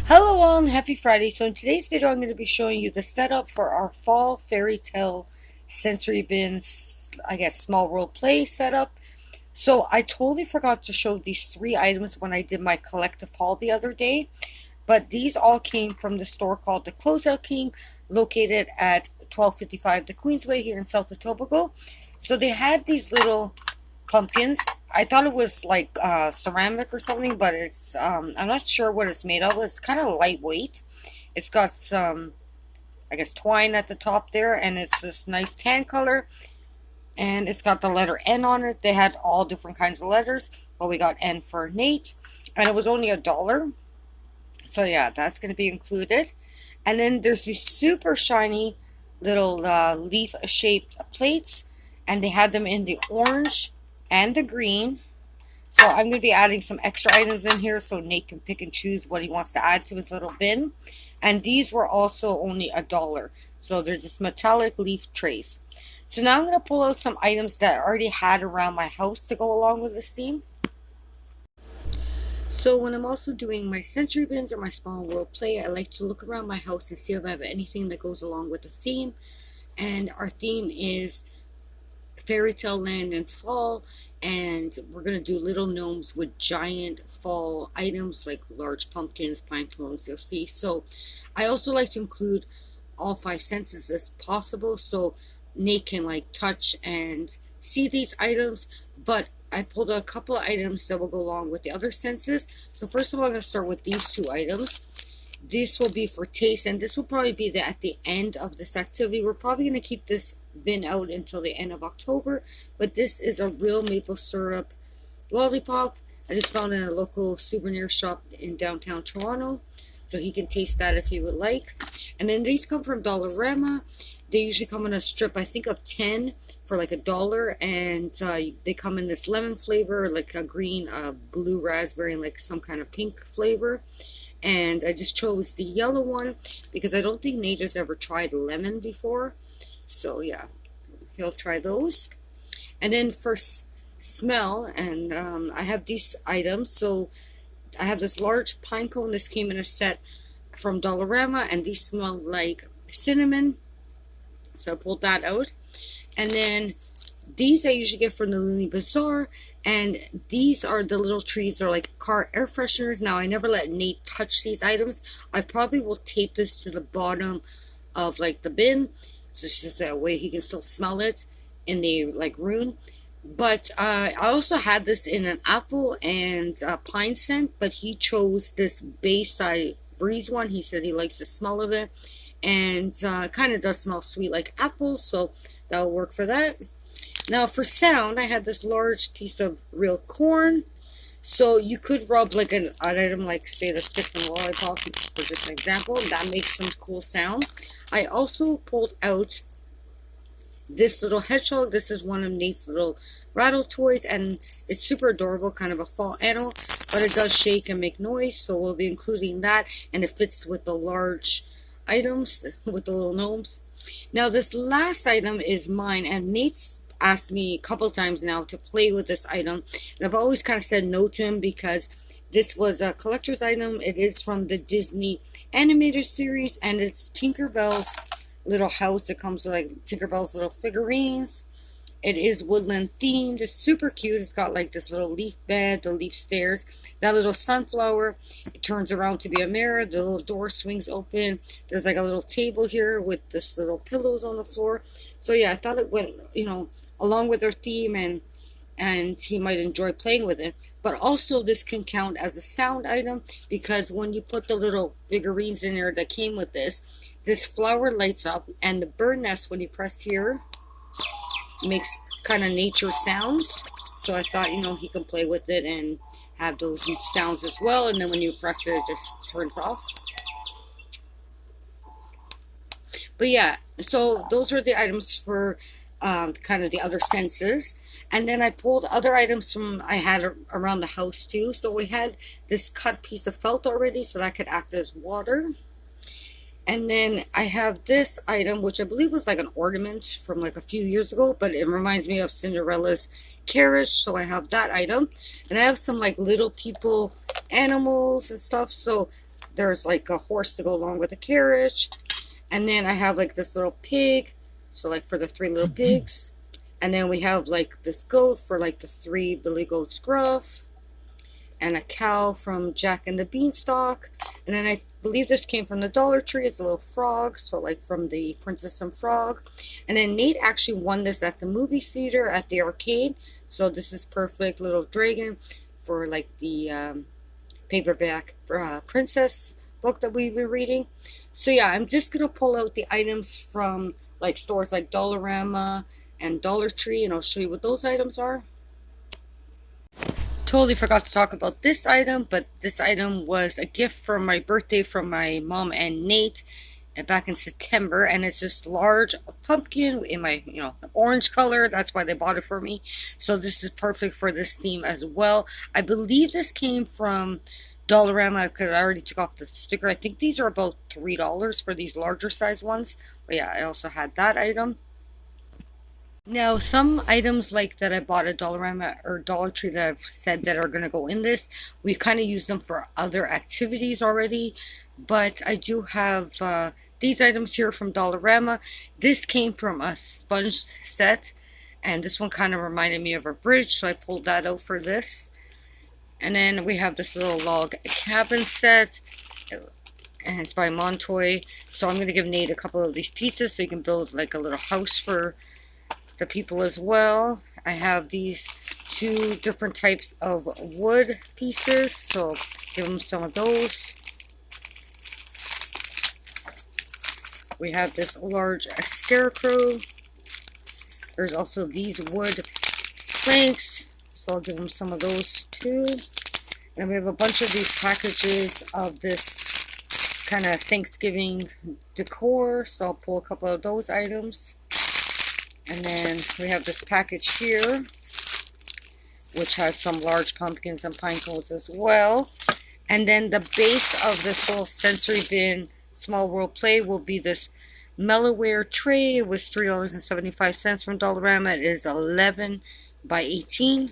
Hello all and happy Friday. So in today's video I'm going to be showing you the setup for our fall fairy tale sensory bins, I guess small role play setup. So I totally forgot to show these three items when I did my collective haul the other day, but these all came from the store called the Closeout King, located at 1255 the Queensway here in South Etobicoke. So they had these little pumpkins. I thought it was like ceramic or something, but it's I'm not sure what it's made of. It's kind of lightweight. It's got some, I guess, twine at the top there, and it's this nice tan color, and it's got the letter N on it. They had all different kinds of letters, but we got N for Nate, and it was only $1. So yeah, that's going to be included. And then there's these super shiny little leaf-shaped plates, and they had them in the orange and the green. So I'm going to be adding some extra items in here so Nate can pick and choose what he wants to add to his little bin. And these were also only $1. So there's this metallic leaf trays. So now I'm going to pull out some items that I already had around my house to go along with this theme. So when I'm also doing my sensory bins or my small world play, I like to look around my house and see if I have anything that goes along with the theme. And our theme is fairy tale land and fall, and we're going to do little gnomes with giant fall items like large pumpkins, pine cones, you'll see. So I also like to include all five senses as possible, so Nate can like touch and see these items, but I pulled a couple of items that will go along with the other senses. So first of all, I'm going to start with these two items. This will be for taste, and this will probably be at the end of this activity. We're probably going to keep this bin out until the end of October, but this is a real maple syrup lollipop. I just found it in a local souvenir shop in downtown Toronto, so he can taste that if he would like. And then these come from Dollarama. They usually come in a strip, I think, of 10 for like $1, and they come in this lemon flavor, like a green, blue raspberry, and like some kind of pink flavor. And I just chose the yellow one because I don't think Nate has ever tried lemon before. So yeah, he'll try those. And then for smell, and I have these items. So I have this large pine cone. This came in a set from Dollarama, and these smell like cinnamon. So I pulled that out. And then these I usually get from the Looney Bazaar, and these are the little trees that are like car air fresheners. Now I never let Nate touch these items. I probably will tape this to the bottom of like the bin, so it's just that way he can still smell it in the like room. But I also had this in an apple and pine scent, but he chose this Bayside Breeze one. He said he likes the smell of it, and kind of does smell sweet like apples, so that'll work for that. Now for sound, I had this large piece of real corn. So you could rub like an item like, say, the stick from the lollipop, for just an example. That makes some cool sound. I also pulled out this little hedgehog. This is one of Nate's little rattle toys, and it's super adorable, kind of a fall animal, but it does shake and make noise, so we'll be including that, and it fits with the large items, with the little gnomes. Now this last item is mine, and Nate's asked me a couple times now to play with this item, and I've always kind of said no to him because this was a collector's item. It is from the Disney animated series, and it's Tinkerbell's little house. It comes with like Tinkerbell's little figurines. It is woodland themed. It's super cute. It's got like this little leaf bed, the leaf stairs, that little sunflower. It turns around to be a mirror. The little door swings open. There's like a little table here with this little pillows on the floor. So yeah, I thought it went, along with our theme, and he might enjoy playing with it. But also this can count as a sound item, because when you put the little figurines in there that came with this flower lights up, and the bird nest, when you press here, makes kind of nature sounds. So I thought, he can play with it and have those sounds as well. And then when you press it, it just turns off. But yeah, so those are the items for kind of the other senses. And then I pulled other items from I had around the house too. So we had this cut piece of felt already, so that could act as water. And then I have this item, which I believe was like an ornament from like a few years ago, but it reminds me of Cinderella's carriage, so I have that item. And I have some like little people, animals and stuff. So there's like a horse to go along with the carriage. And then I have like this little pig, so like for the three little pigs. And then we have like this goat for like the three Billy Goats Gruff. And a cow from Jack and the Beanstalk. And then I believe this came from the Dollar Tree. It's a little frog, so like from the Princess and Frog. And then Nate actually won this at the movie theater at the arcade. So this is perfect little dragon for like the paperback princess book that we've been reading. So yeah, I'm just gonna pull out the items from like stores like Dollarama and Dollar Tree, and I'll show you what those items are. Totally forgot to talk about this item, but this item was a gift for my birthday from my mom and Nate back in September, and it's this large pumpkin in my orange color. That's why they bought it for me. So this is perfect for this theme as well. I believe this came from Dollarama because I already took off the sticker. I think these are about $3 for these larger size ones. But yeah, I also had that item. Now, some items like that I bought at Dollarama or Dollar Tree that I've said that are going to go in this, we kind of use them for other activities already. But I do have these items here from Dollarama. This came from a sponge set, and this one kind of reminded me of a bridge, so I pulled that out for this. And then we have this little log cabin set, and it's by Montoy. So I'm going to give Nate a couple of these pieces so he can build like a little house for the people as well. I have these two different types of wood pieces, so give them some of those. We have this large scarecrow. There's also these wood planks, so I'll give them some of those too. And we have a bunch of these packages of this kind of Thanksgiving decor, so I'll pull a couple of those items. And then we have this package here, which has some large pumpkins and pine cones as well. And then the base of this whole sensory bin small world play will be this Mellowware tray. It was $3.75 from Dollarama. It is 11 by 18.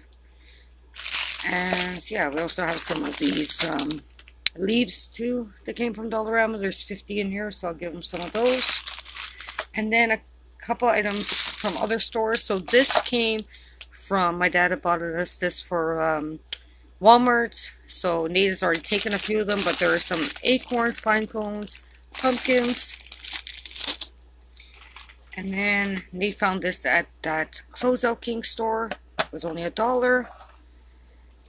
And yeah, we also have some of these leaves too that came from Dollarama. There's 50 in here, so I'll give them some of those. And then a couple items from other stores. So this came from, my dad had bought us this for Walmart. So Nate has already taken a few of them, but there are some acorns, pine cones, pumpkins. And then Nate found this at that Closeout King store. It was only $1.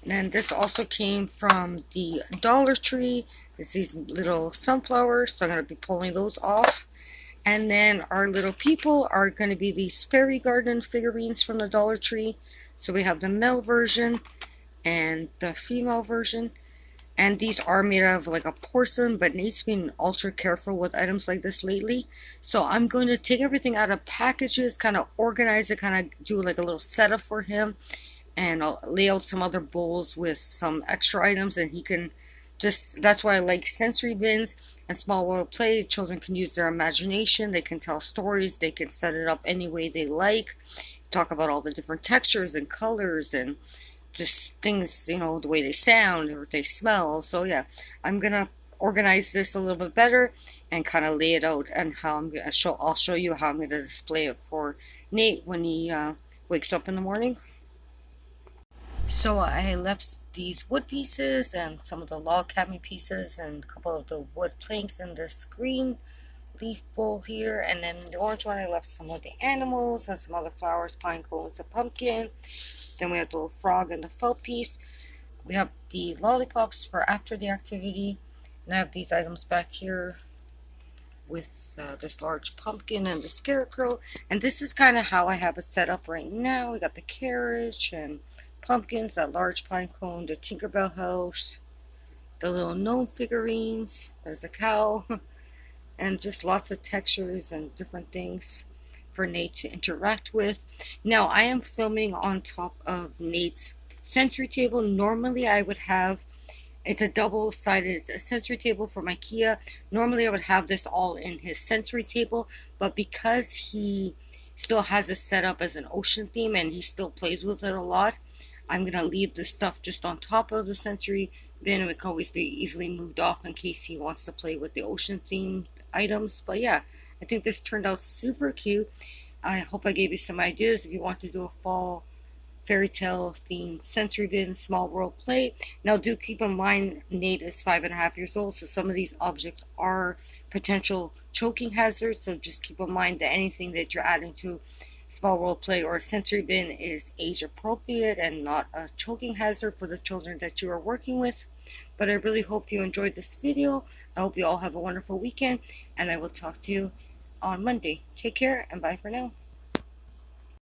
And then this also came from the Dollar Tree. It's these little sunflowers, so I'm going to be pulling those off. And then our little people are going to be these fairy garden figurines from the Dollar Tree. So we have the male version and the female version. And these are made out of like a porcelain, but Nate's been ultra careful with items like this lately. So I'm going to take everything out of packages, kind of organize it, kind of do like a little setup for him. And I'll lay out some other bowls with some extra items, and he can just, that's why I like sensory bins and small world play. Children can use their imagination, they can tell stories, they can set it up any way they like, talk about all the different textures and colors and just things, the way they sound or they smell. So yeah, I'm gonna organize this a little bit better and kind of lay it out, and how I'm gonna I'll show you how I'm gonna display it for Nate when he wakes up in the morning. So I left these wood pieces and some of the log cabin pieces and a couple of the wood planks in this green leaf bowl here. And then the orange one, I left some of the animals and some other flowers, pine cones, a pumpkin. Then we have the little frog and the felt piece. We have the lollipops for after the activity. And I have these items back here with this large pumpkin and the scarecrow. And this is kind of how I have it set up right now. We got the carriage and pumpkins, that large pine cone, the Tinkerbell house, the little gnome figurines, there's a cow, and just lots of textures and different things for Nate to interact with. Now, I am filming on top of Nate's sensory table. Normally, I would have, it's a double-sided sensory table from IKEA. Normally, I would have this all in his sensory table, but because he still has it set up as an ocean theme and he still plays with it a lot, I'm going to leave this stuff just on top of the sensory bin, and it can always be easily moved off in case he wants to play with the ocean themed items. But yeah, I think this turned out super cute. I hope I gave you some ideas if you want to do a fall fairy tale themed sensory bin small world play. Now do keep in mind Nate is 5.5 years old, so some of these objects are potential choking hazards, so just keep in mind that anything that you're adding to small world play or a sensory bin is age appropriate and not a choking hazard for the children that you are working with. But I really hope you enjoyed this video. I hope you all have a wonderful weekend, and I will talk to you on Monday. Take care and bye for now.